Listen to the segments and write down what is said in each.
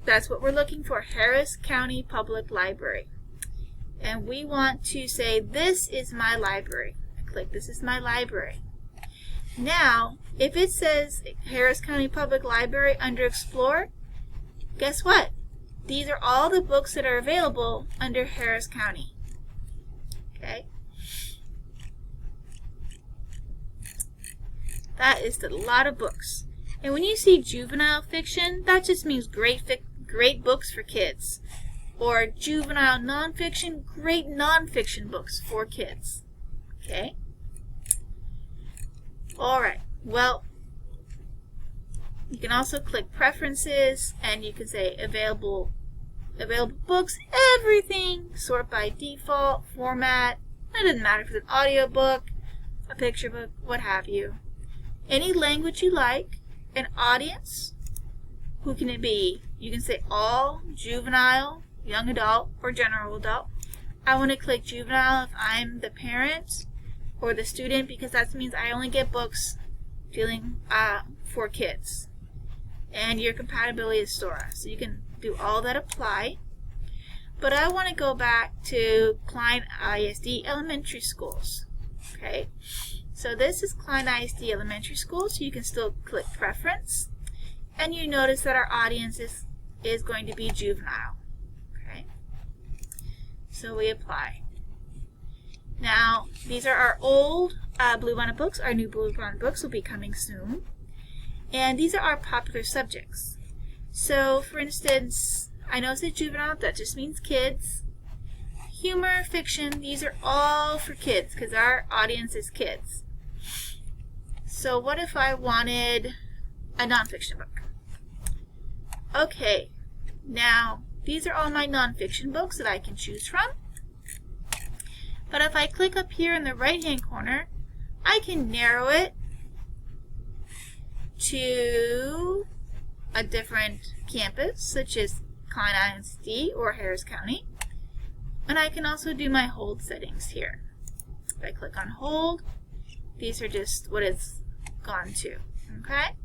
That's what we're looking for, Harris County Public Library. And we want to say, this is my library. I click, this is my library. Now, if it says Harris County Public Library under Explore, guess what? These are all the books that are available under Harris County. Okay? That is a lot of books. And when you see juvenile fiction, that just means great books for kids. Or juvenile nonfiction, great nonfiction books for kids. Okay? Alright, well, you can also click Preferences, and you can say Available books, everything, sort by default, format. It doesn't matter if it's an audio book, a picture book, what have you. Any language you like, an audience, who can it be? You can say all, juvenile, young adult, or general adult. I want to click juvenile if I'm the parent or the student, because that means I only get books dealing for kids. And your compatibility is Sora, so you can do all that apply. But I want to go back to Klein ISD Elementary Schools. Okay, so this is Klein ISD Elementary School, so you can still click Preference, and you notice that our audience is going to be juvenile. Okay, so we apply. Now, these are our old Bluebonnet books. Our new Bluebonnet books will be coming soon. And these are our popular subjects. So, for instance, I know it says juvenile, that just means kids. Humor, fiction, these are all for kids because our audience is kids. So what if I wanted a nonfiction book? Okay, now these are all my nonfiction books that I can choose from. But if I click up here in the right-hand corner, I can narrow it to a different campus, such as Klein ISD or Harris County. And I can also do my hold settings here. If I click on hold, these are just what it's gone to. Okay?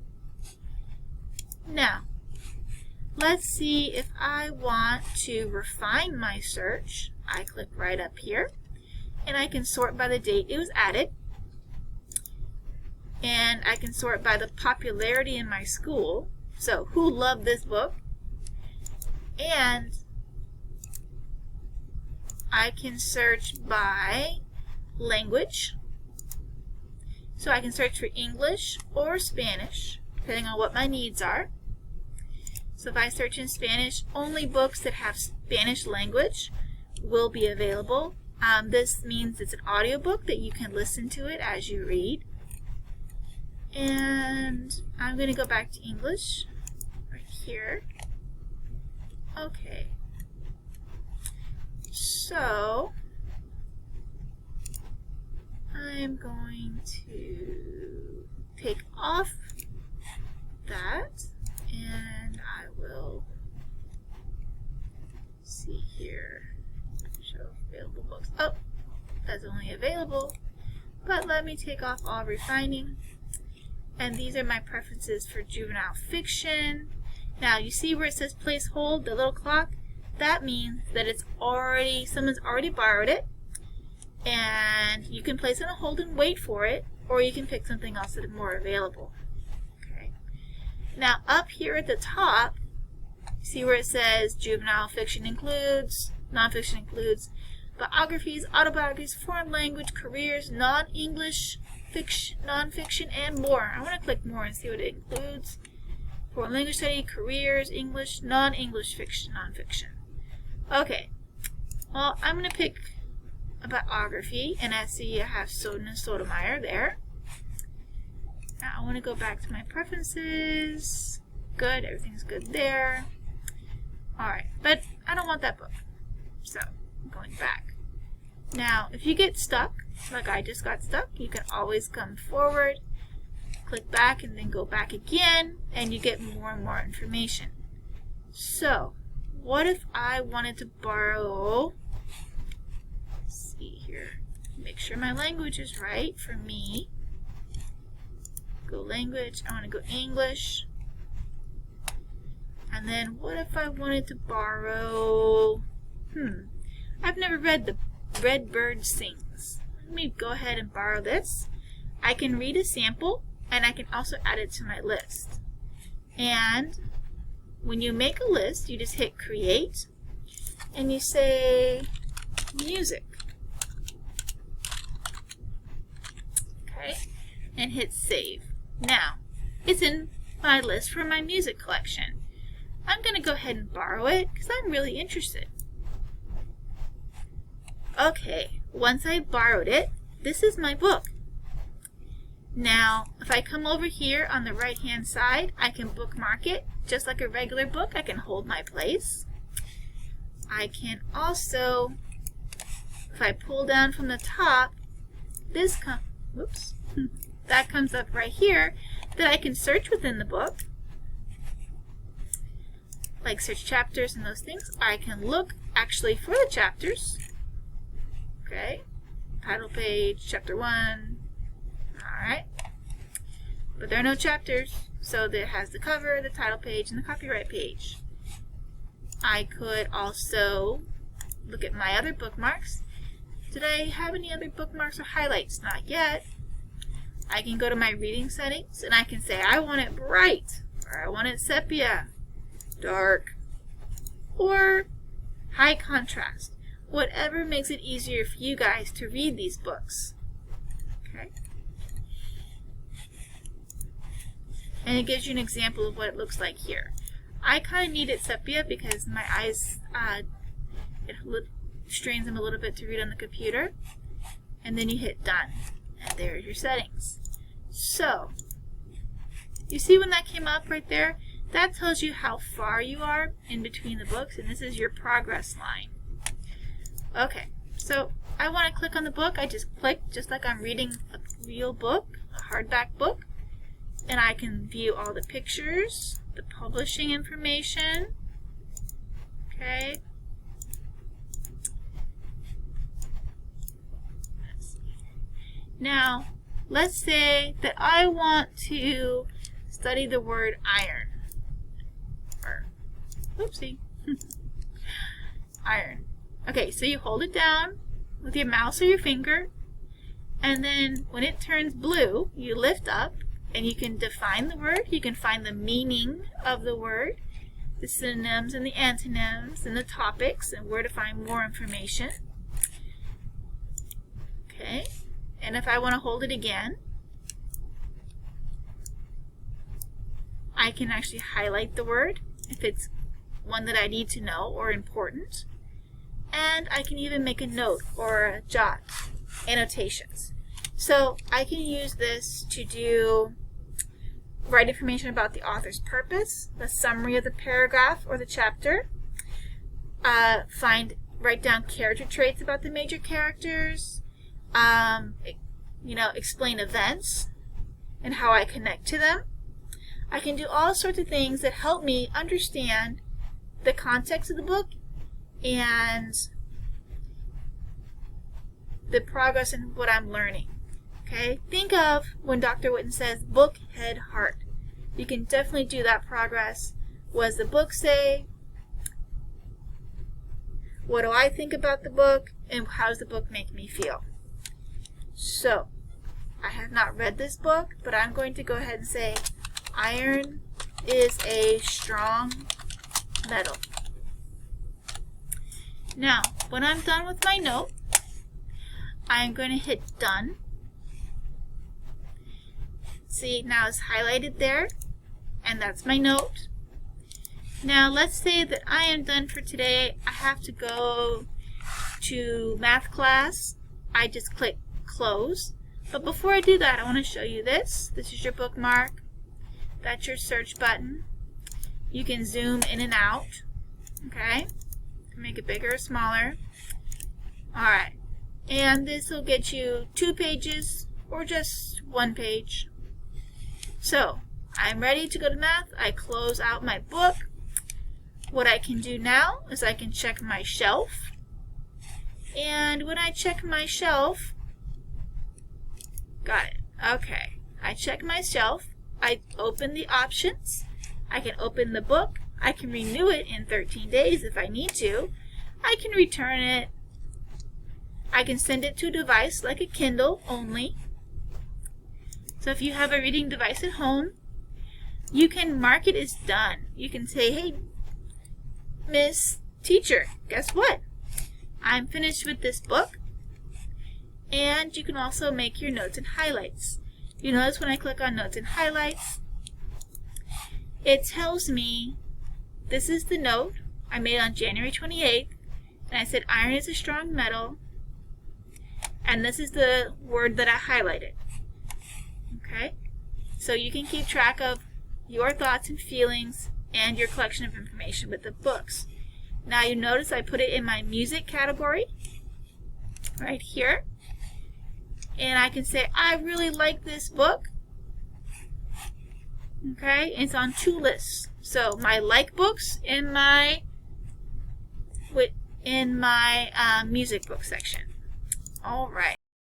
Now, let's see if I want to refine my search. I click right up here, and I can sort by the date it was added. And I can sort by the popularity in my school. So, who loved this book? And I can search by language. So I can search for English or Spanish, depending on what my needs are. So if I search in Spanish, only books that have Spanish language will be available. This means it's an audiobook that you can listen to it as you read. And I'm going to go back to English right here. Okay. So I'm going to take off that, and I will see here, show available books. Oh, that's only available, but let me take off all refining. And these are my preferences for juvenile fiction. Now you see where it says place hold, the little clock? That means that it's already, someone's already borrowed it, and you can place it on hold and wait for it, or you can pick something else that is more available. Okay. Now up here at the top, see where it says juvenile fiction includes, nonfiction includes, biographies, autobiographies, foreign language, careers, non-English fiction, nonfiction, and more. I want to click more and see what it includes. Foreign language study, careers, English, non-English fiction, nonfiction. Okay, well, I'm going to pick a biography, and I see I have Soden and Sotomayor there. Now I want to go back to my preferences. Good, everything's good there. Alright, but I don't want that book, so I'm going back. Now, if you get stuck, like I just got stuck, you can always come forward, click back, and then go back again, and you get more and more information. So, what if I wanted to borrow, let's see here, make sure my language is right for me. Go language, I want to go English. And And then what if I wanted to borrow, I've never read The Red Bird Sings. Let me go ahead and borrow this. I can read a sample, and I can also add it to my list. And when you make a list, you just hit create, and you say music. Okay, and hit save. Now, it's in my list for my music collection. I'm going to go ahead and borrow it because I'm really interested. Okay, once I borrowed it, this is my book. Now, if I come over here on the right hand side, I can bookmark it just like a regular book. I can hold my place. I can also, if I pull down from the top, that comes up right here, that I can search within the book, like search chapters and those things. I can look actually for the chapters. Okay, title page, chapter 1. Alright, but there are no chapters, so it has the cover, the title page, and the copyright page. I could also look at my other bookmarks. Did I have any other bookmarks or highlights? Not yet. I can go to my reading settings and I can say I want it bright, or I want it sepia, dark, or high contrast. Whatever makes it easier for you guys to read these books. Okay? And it gives you an example of what it looks like here. I kind of need it sepia because my eyes, it strains them a little bit to read on the computer. And then you hit done. And there's your settings. So, you see when that came up right there? That tells you how far you are in between the books, and this is your progress line. Okay, so I want to click on the book. I just click just like I'm reading a real book, a hardback book. And I can view all the pictures, the publishing information. Okay. Now, let's say that I want to study the word iron. Or, oopsie. Iron. Okay, so you hold it down with your mouse or your finger, and then when it turns blue, you lift up, and you can define the word. You can find the meaning of the word, the synonyms and the antonyms, and the topics, and where to find more information. Okay, and if I want to hold it again, I can actually highlight the word if it's one that I need to know or important. And I can even make a note or a jot, annotations. So I can use this to write information about the author's purpose, the summary of the paragraph or the chapter, write down character traits about the major characters, explain events and how I connect to them. I can do all sorts of things that help me understand the context of the book and the progress in what I'm learning. Okay, think of when Dr. Witten says book, head, heart. You can definitely do that progress. What does the book say? What do I think about the book? And how does the book make me feel? So, I have not read this book, but I'm going to go ahead and say iron is a strong metal. Now, when I'm done with my note, I'm going to hit done. See, now it's highlighted there, and that's my note. Now, let's say that I am done for today. I have to go to math class. I just click close. But before I do that, I want to show you this. This is your bookmark. That's your search button. You can zoom in and out. Okay? Make it bigger or smaller. Alright. And this will get you 2 pages or just 1 page. So, I'm ready to go to math. I close out my book. What I can do now is I can check my shelf. And when I check my shelf, got it. Okay. I check my shelf. I open the options. I can open the book, I can renew it in 13 days if I need to. I can return it. I can send it to a device like a Kindle only. So if you have a reading device at home, you can mark it as done. You can say, hey, Miss Teacher, guess what? I'm finished with this book. And you can also make your notes and highlights. You notice when I click on Notes and Highlights, it tells me this is the note I made on January 28th, and I said iron is a strong metal, and this is the word that I highlighted. Okay? So you can keep track of your thoughts and feelings and your collection of information with the books. Now you notice I put it in my music category right here. And I can say, I really like this book. Okay, it's on 2 lists. So my like books in my music book section. All right.